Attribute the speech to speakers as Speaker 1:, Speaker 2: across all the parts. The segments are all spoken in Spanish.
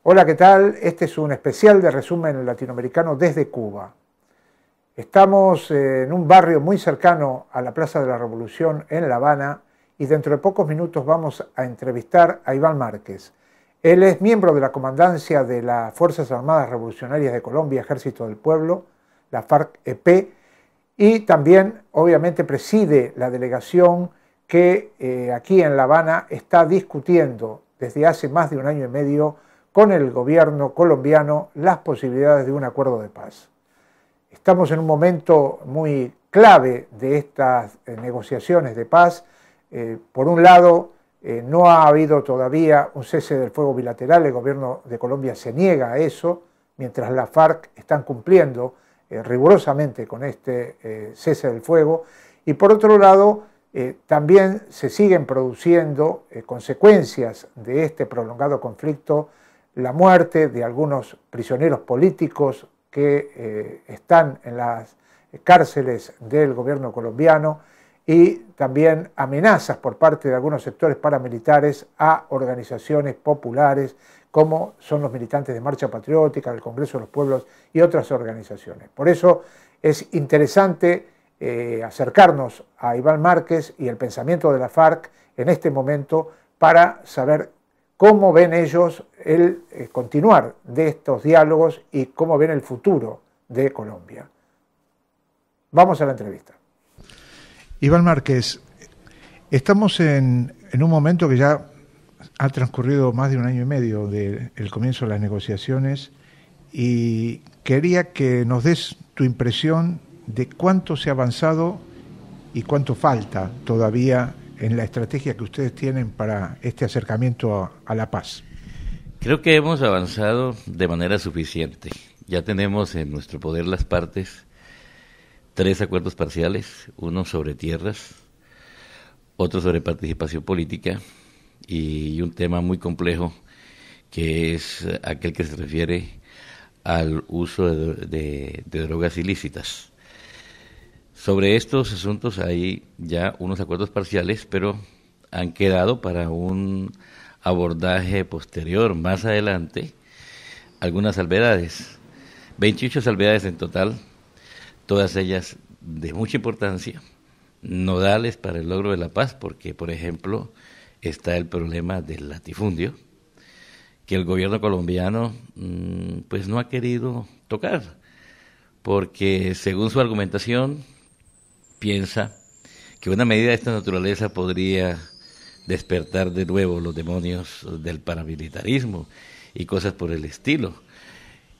Speaker 1: Hola, ¿qué tal? Este es un especial de resumen latinoamericano desde Cuba. Estamos en un barrio muy cercano a la Plaza de la Revolución en La Habana y dentro de pocos minutos vamos a entrevistar a Iván Márquez. Él es miembro de la comandancia de las Fuerzas Armadas Revolucionarias de Colombia, Ejército del Pueblo, la FARC-EP, y también obviamente preside la delegación que aquí en La Habana está discutiendo desde hace más de un año y medio con el gobierno colombiano las posibilidades de un acuerdo de paz. Estamos en un momento muy clave de estas negociaciones de paz. Por un lado, no ha habido todavía un cese del fuego bilateral, el gobierno de Colombia se niega a eso, mientras las FARC están cumpliendo rigurosamente con este cese del fuego. Y por otro lado, también se siguen produciendo consecuencias de este prolongado conflicto, la muerte de algunos prisioneros políticos que están en las cárceles del gobierno colombiano y también amenazas por parte de algunos sectores paramilitares a organizaciones populares como son los militantes de Marcha Patriótica, del Congreso de los Pueblos y otras organizaciones. Por eso es interesante acercarnos a Iván Márquez y el pensamiento de la FARC en este momento para saber cómo ven ellos el continuar de estos diálogos y cómo ven el futuro de Colombia. Vamos a la entrevista.
Speaker 2: Iván Márquez, estamos en un momento que ya ha transcurrido más de un año y medio del comienzo de las negociaciones y quería que nos des tu impresión de cuánto se ha avanzado y cuánto falta todavía en la estrategia que ustedes tienen para este acercamiento a la paz.
Speaker 3: Creo que hemos avanzado de manera suficiente. Ya tenemos en nuestro poder las partes 3 acuerdos parciales, uno sobre tierras, otro sobre participación política y un tema muy complejo que es aquel que se refiere al uso de drogas ilícitas. Sobre estos asuntos hay ya unos acuerdos parciales, pero han quedado para un abordaje posterior, más adelante, algunas salvedades. 28 salvedades en total, todas ellas de mucha importancia, nodales para el logro de la paz, porque, por ejemplo, está el problema del latifundio, que el gobierno colombiano pues no ha querido tocar, porque según su argumentación, piensa que una medida de esta naturaleza podría despertar de nuevo los demonios del paramilitarismo y cosas por el estilo.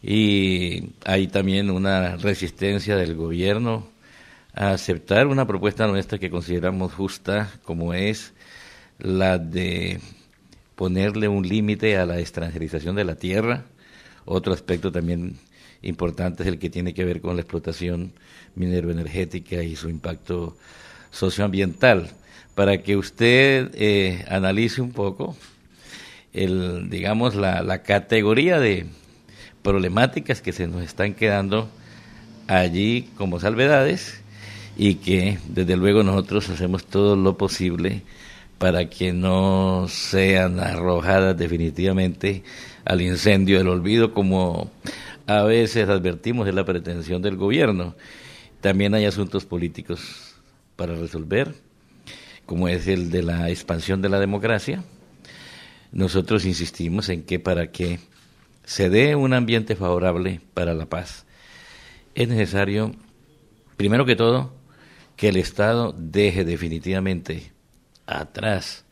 Speaker 3: Y hay también una resistencia del gobierno a aceptar una propuesta nuestra que consideramos justa, como es la de ponerle un límite a la extranjerización de la tierra. Otro aspecto también importante es el que tiene que ver con la explotación minero-energética y su impacto socioambiental. Para que usted analice un poco la categoría de problemáticas que se nos están quedando allí como salvedades y que desde luego nosotros hacemos todo lo posible para que no sean arrojadas definitivamente al incendio del olvido, como a veces advertimos de la pretensión del gobierno. También hay asuntos políticos para resolver, como es el de la expansión de la democracia. Nosotros insistimos en que para que se dé un ambiente favorable para la paz, es necesario, primero que todo, que el Estado deje definitivamente atrás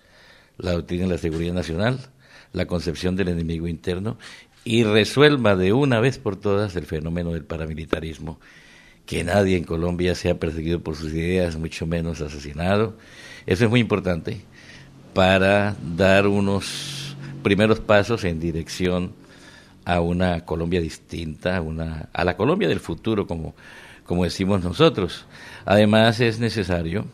Speaker 3: la doctrina de la seguridad nacional, la concepción del enemigo interno, y resuelva de una vez por todas el fenómeno del paramilitarismo. Que nadie en Colombia sea perseguido por sus ideas, mucho menos asesinado. Eso es muy importante para dar unos primeros pasos en dirección a una Colombia distinta, a la Colombia del futuro, como decimos nosotros. Además, es necesario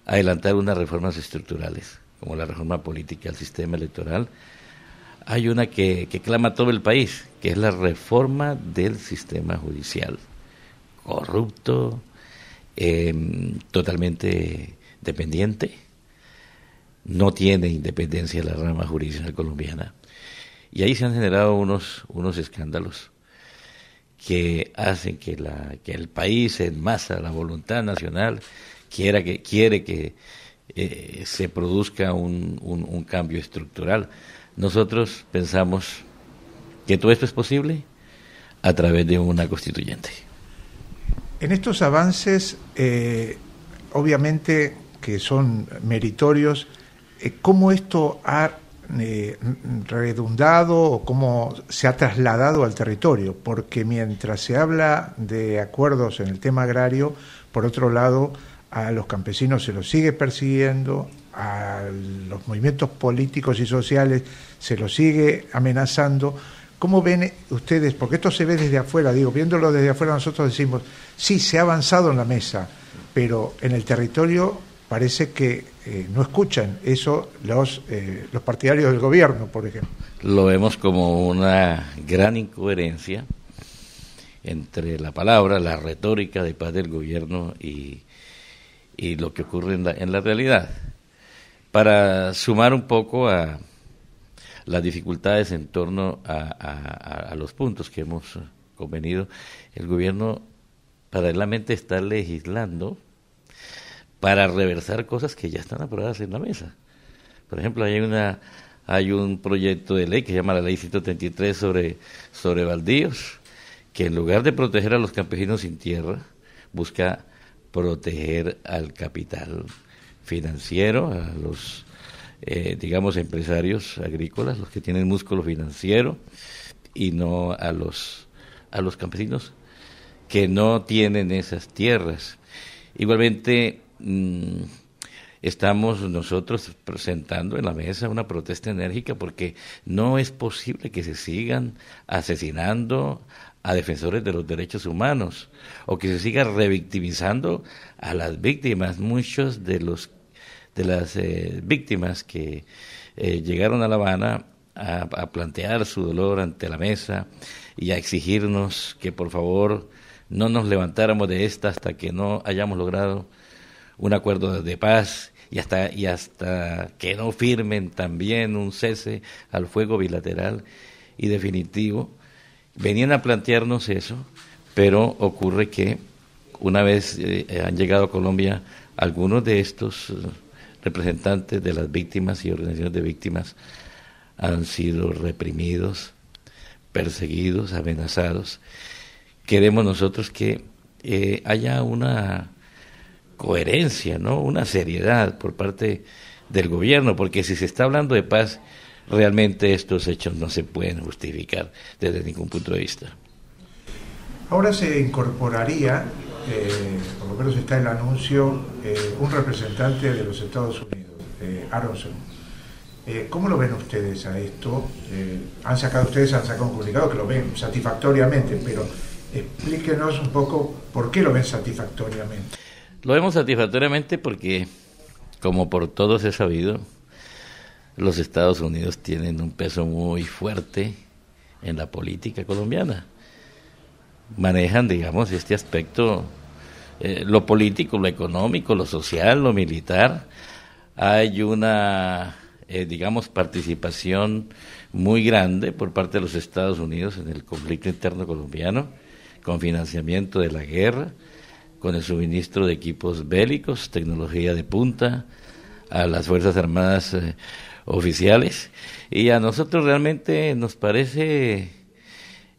Speaker 3: adelantar unas reformas estructurales, como la reforma política al sistema electoral. Hay una que clama todo el país, que es la reforma del sistema judicial, corrupto, totalmente dependiente, no tiene independencia la rama jurisdiccional colombiana. Y ahí se han generado unos escándalos que hacen que el país en masa, la voluntad nacional, quiere que se produzca un cambio estructural. Nosotros pensamos que todo esto es posible a través de una constituyente.
Speaker 2: En estos avances, obviamente que son meritorios, ¿cómo esto ha redundado o cómo se ha trasladado al territorio? Porque mientras se habla de acuerdos en el tema agrario, por otro lado, a los campesinos se los sigue persiguiendo, a los movimientos políticos y sociales se los sigue amenazando. ¿Cómo ven ustedes? Porque esto se ve desde afuera, viéndolo desde afuera nosotros decimos, sí, se ha avanzado en la mesa, pero en el territorio parece que no escuchan eso los partidarios del gobierno, por ejemplo.
Speaker 3: Lo vemos como una gran incoherencia entre la palabra, la retórica de paz del gobierno y lo que ocurre en la realidad. Para sumar un poco a las dificultades en torno a los puntos que hemos convenido, el gobierno paralelamente está legislando para reversar cosas que ya están aprobadas en la mesa. Por ejemplo, hay un proyecto de ley que se llama la Ley 133 sobre baldíos, que en lugar de proteger a los campesinos sin tierra, busca proteger al capital financiero, a los empresarios agrícolas, los que tienen músculo financiero, y no a los campesinos que no tienen esas tierras. Igualmente, estamos nosotros presentando en la mesa una protesta enérgica porque no es posible que se sigan asesinando a defensores de los derechos humanos o que se siga revictimizando a las víctimas. Muchos de las víctimas que llegaron a La Habana a plantear su dolor ante la mesa y a exigirnos que por favor no nos levantáramos de esta hasta que no hayamos logrado un acuerdo de paz y hasta que no firmen también un cese al fuego bilateral y definitivo. Venían a plantearnos eso, pero ocurre que una vez han llegado a Colombia algunos de estos representantes de las víctimas y organizaciones de víctimas han sido reprimidos, perseguidos, amenazados. Queremos nosotros que haya una coherencia, ¿no? Una seriedad por parte del gobierno, porque si se está hablando de paz, realmente estos hechos no se pueden justificar desde ningún punto de vista.
Speaker 2: Ahora se incorporaría, por lo menos está el anuncio, un representante de los Estados Unidos, Aronson. ¿Cómo lo ven ustedes a esto? Ustedes han sacado un comunicado que lo ven satisfactoriamente, pero explíquenos un poco por qué lo ven satisfactoriamente.
Speaker 3: Lo vemos satisfactoriamente porque, como por todos es sabido, los Estados Unidos tienen un peso muy fuerte en la política colombiana. Manejan, este aspecto, lo político, lo económico, lo social, lo militar. Hay una, participación muy grande por parte de los Estados Unidos en el conflicto interno colombiano, con financiamiento de la guerra, con el suministro de equipos bélicos, tecnología de punta, a las Fuerzas Armadas oficiales. Y a nosotros realmente nos parece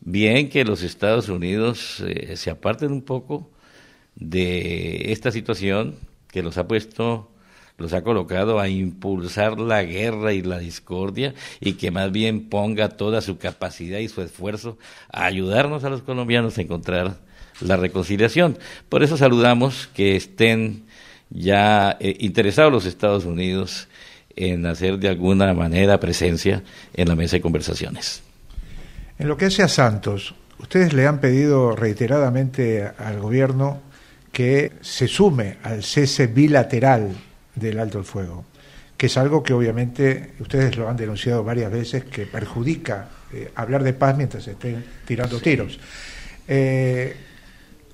Speaker 3: bien que los Estados Unidos se aparten un poco de esta situación que los ha colocado a impulsar la guerra y la discordia, y que más bien ponga toda su capacidad y su esfuerzo a ayudarnos a los colombianos a encontrar la reconciliación. Por eso saludamos que estén ya interesados los Estados Unidos en hacer de alguna manera presencia en la mesa de conversaciones.
Speaker 2: En lo que hace a Santos, ustedes le han pedido reiteradamente al gobierno que se sume al cese bilateral del alto el fuego, que es algo que obviamente ustedes lo han denunciado varias veces, que perjudica hablar de paz mientras se estén tirando tiros.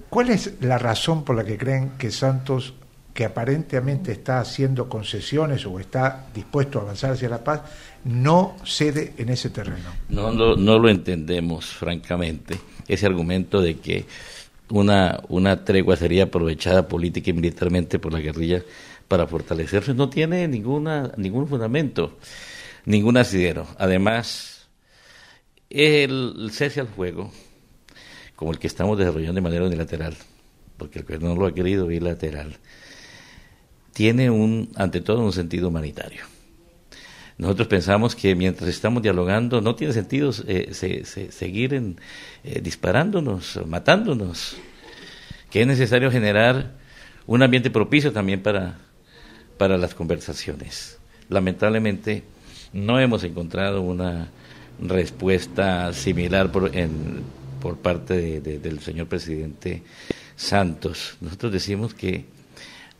Speaker 2: ¿Cuál es la razón por la que creen que Santos que aparentemente está haciendo concesiones o está dispuesto a avanzar hacia la paz, no cede en ese terreno.
Speaker 3: No lo entendemos, francamente, ese argumento de que una tregua sería aprovechada política y militarmente por la guerrilla para fortalecerse. No tiene ningún fundamento, ningún asidero. Además, el cese al fuego, como el que estamos desarrollando de manera unilateral, porque el gobierno no lo ha querido bilateral, tiene ante todo un sentido humanitario. Nosotros pensamos que mientras estamos dialogando no tiene sentido seguir disparándonos, matándonos, que es necesario generar un ambiente propicio también para las conversaciones. Lamentablemente no hemos encontrado una respuesta similar por parte del señor presidente Santos. Nosotros decimos que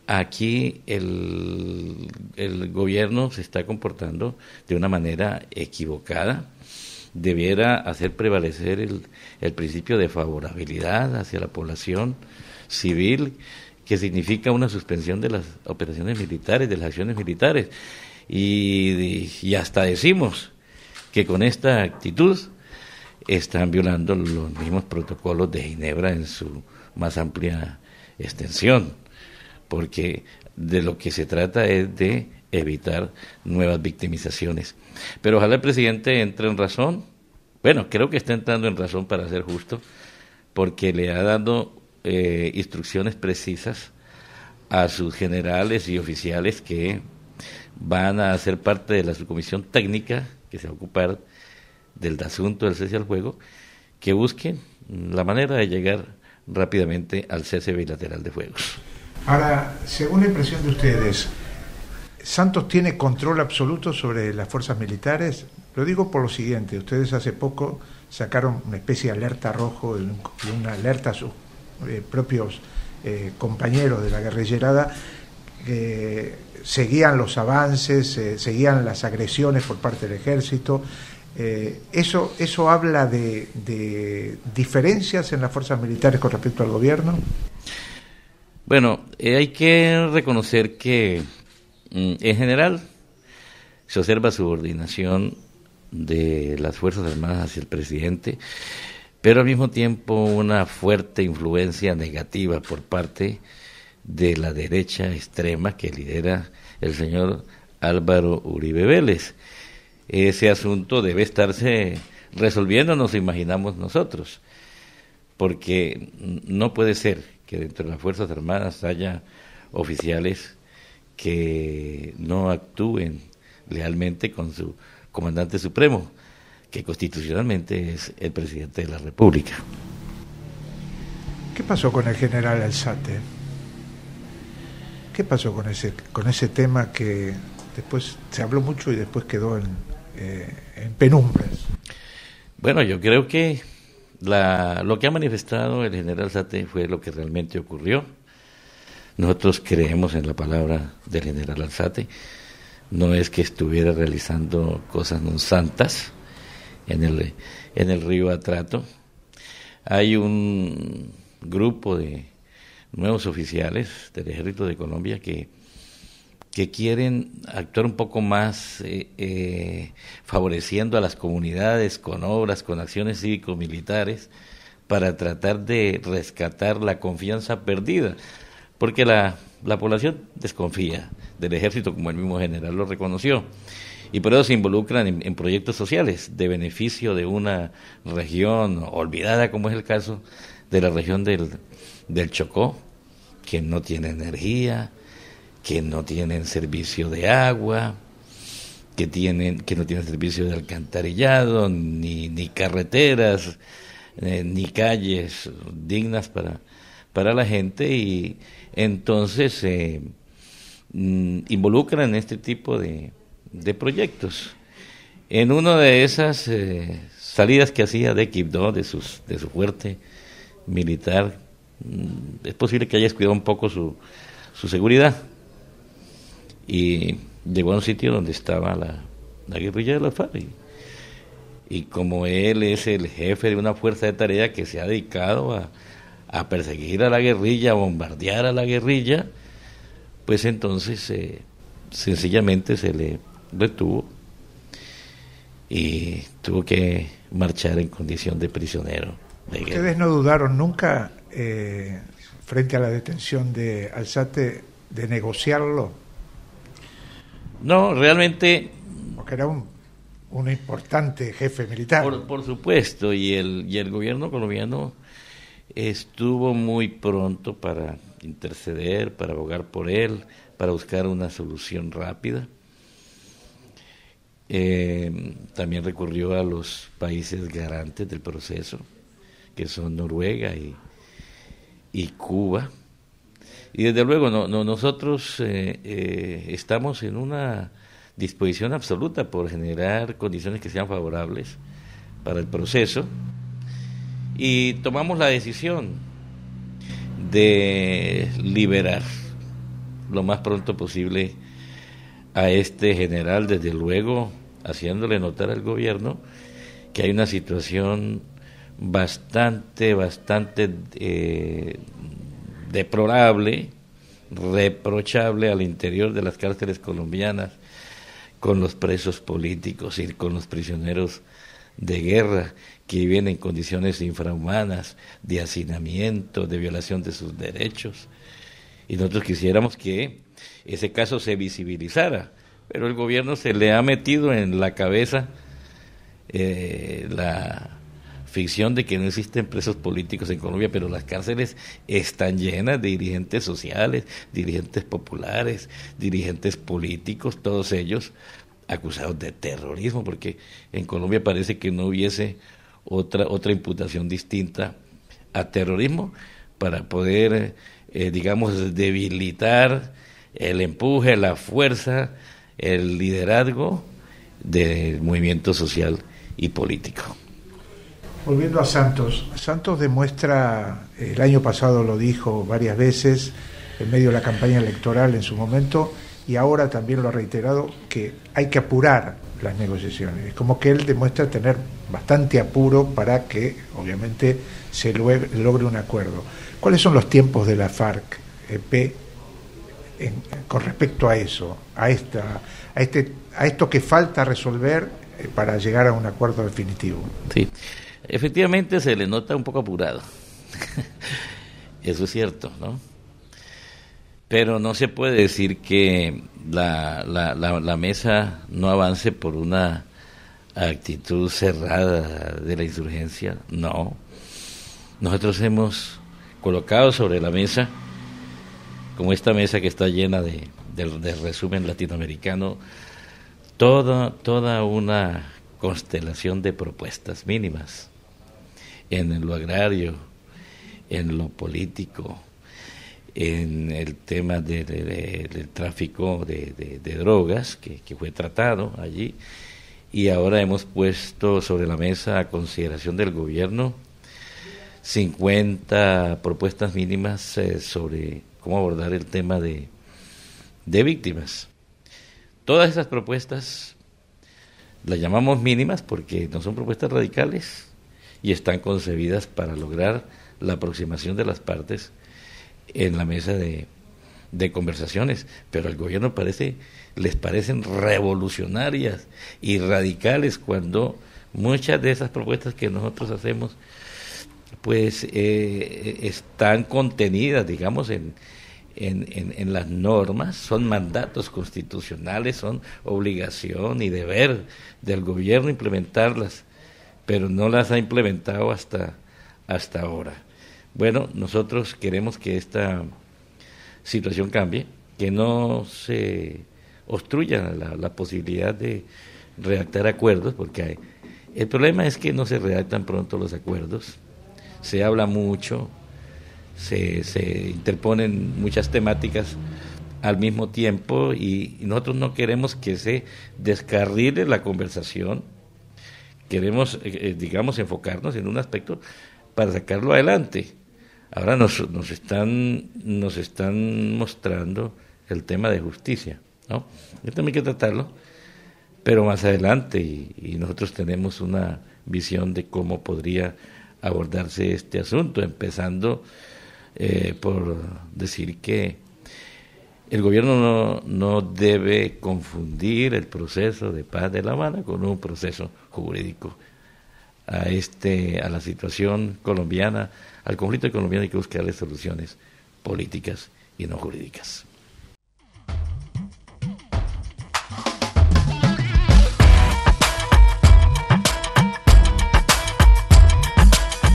Speaker 3: aquí el gobierno se está comportando de una manera equivocada. Debiera hacer prevalecer el principio de favorabilidad hacia la población civil, que significa una suspensión de las operaciones militares, de las acciones militares. Y hasta decimos que con esta actitud están violando los mismos protocolos de Ginebra en su más amplia extensión, porque de lo que se trata es de evitar nuevas victimizaciones. Pero ojalá el presidente entre en razón. Bueno, creo que está entrando en razón, para ser justo, porque le ha dado instrucciones precisas a sus generales y oficiales que van a ser parte de la subcomisión técnica que se va a ocupar del asunto del cese al fuego, que busquen la manera de llegar rápidamente al cese bilateral de fuegos.
Speaker 2: Ahora, según la impresión de ustedes, ¿Santos tiene control absoluto sobre las fuerzas militares? Lo digo por lo siguiente: ustedes hace poco sacaron una especie de alerta rojo y una alerta a sus propios compañeros de la guerrillerada, que seguían los avances, seguían las agresiones por parte del ejército. ¿Eso habla de diferencias en las fuerzas militares con respecto al gobierno?
Speaker 3: Bueno, hay que reconocer que en general se observa subordinación de las Fuerzas Armadas hacia el presidente, pero al mismo tiempo una fuerte influencia negativa por parte de la derecha extrema que lidera el señor Álvaro Uribe Vélez. Ese asunto debe estarse resolviendo, nos imaginamos nosotros, porque no puede ser que dentro de las Fuerzas Armadas haya oficiales que no actúen lealmente con su comandante supremo, que constitucionalmente es el presidente de la República.
Speaker 2: ¿Qué pasó con el general Alzate? ¿Qué pasó con ese tema que después se habló mucho y después quedó en penumbras?
Speaker 3: Bueno, yo creo que lo que ha manifestado el general Alzate fue lo que realmente ocurrió. Nosotros creemos en la palabra del general Alzate. No es que estuviera realizando cosas non santas en el río Atrato. Hay un grupo de nuevos oficiales del Ejército de Colombia que quieren actuar un poco más favoreciendo a las comunidades con obras, con acciones cívico-militares, para tratar de rescatar la confianza perdida, porque la población desconfía del ejército, como el mismo general lo reconoció, y por eso se involucran en proyectos sociales de beneficio de una región olvidada, como es el caso de la región del Chocó, que no tiene energía, que no tienen servicio de agua, que no tienen servicio de alcantarillado, ni carreteras, ni calles dignas para la gente, y entonces se involucran en este tipo de proyectos. En una de esas salidas que hacía de Quibdó, de su fuerte militar, es posible que haya descuidado un poco su seguridad, y llegó a un sitio donde estaba la guerrilla de la FARC, y como él es el jefe de una fuerza de tarea que se ha dedicado a perseguir a la guerrilla, a bombardear a la guerrilla, pues entonces sencillamente se le retuvo y tuvo que marchar en condición de prisionero de guerra.
Speaker 2: ¿Ustedes no dudaron nunca, frente a la detención de Alzate, de negociarlo?
Speaker 3: No, realmente...
Speaker 2: Porque era un importante jefe militar.
Speaker 3: Por supuesto, y el gobierno colombiano estuvo muy pronto para interceder, para abogar por él, para buscar una solución rápida. También recurrió a los países garantes del proceso, que son Noruega y Cuba. Y desde luego nosotros estamos en una disposición absoluta por generar condiciones que sean favorables para el proceso, y tomamos la decisión de liberar lo más pronto posible a este general, desde luego haciéndole notar al gobierno que hay una situación bastante deplorable, reprochable al interior de las cárceles colombianas, con los presos políticos y con los prisioneros de guerra que viven en condiciones infrahumanas, de hacinamiento, de violación de sus derechos. Y nosotros quisiéramos que ese caso se visibilizara, pero el gobierno se le ha metido en la cabeza la ficción de que no existen presos políticos en Colombia, pero las cárceles están llenas de dirigentes sociales, dirigentes populares, dirigentes políticos, todos ellos acusados de terrorismo, porque en Colombia parece que no hubiese otra imputación distinta a terrorismo para poder, digamos, debilitar el empuje, la fuerza, el liderazgo del movimiento social y político.
Speaker 2: Volviendo a Santos, Santos demuestra, el año pasado lo dijo varias veces, en medio de la campaña electoral en su momento, y ahora también lo ha reiterado, que hay que apurar las negociaciones. Es como que él demuestra tener bastante apuro para que, obviamente, se logre un acuerdo. ¿Cuáles son los tiempos de la FARC-EP con respecto a eso, a esto que falta resolver para llegar a un acuerdo definitivo?
Speaker 3: Sí. Efectivamente se le nota un poco apurado, eso es cierto, ¿no? Pero no se puede decir que la mesa no avance por una actitud cerrada de la insurgencia, no. Nosotros hemos colocado sobre la mesa, como esta mesa que está llena de resumen latinoamericano, toda una constelación de propuestas mínimas en lo agrario, en lo político, en el tema del tráfico de drogas que fue tratado allí, y ahora hemos puesto sobre la mesa a consideración del gobierno 50 propuestas mínimas sobre cómo abordar el tema de víctimas. Todas esas propuestas las llamamos mínimas porque no son propuestas radicales y están concebidas para lograr la aproximación de las partes en la mesa de conversaciones, pero al gobierno les parecen revolucionarias y radicales, cuando muchas de esas propuestas que nosotros hacemos pues están contenidas, digamos, en las normas, son mandatos constitucionales, son obligación y deber del gobierno implementarlas, pero no las ha implementado hasta ahora. Bueno, nosotros queremos que esta situación cambie, que no se obstruya la posibilidad de redactar acuerdos, porque el problema es que no se redactan pronto los acuerdos, se habla mucho, se interponen muchas temáticas al mismo tiempo, y nosotros no queremos que se descarrile la conversación, queremos, digamos, enfocarnos en un aspecto para sacarlo adelante. Ahora nos están mostrando el tema de justicia, ¿no? Esto también hay que tratarlo, pero más adelante, y nosotros tenemos una visión de cómo podría abordarse este asunto, empezando por decir que El gobierno no debe confundir el proceso de paz de La Habana con un proceso jurídico. A la situación colombiana, al conflicto colombiano hay que buscarle soluciones políticas y no jurídicas.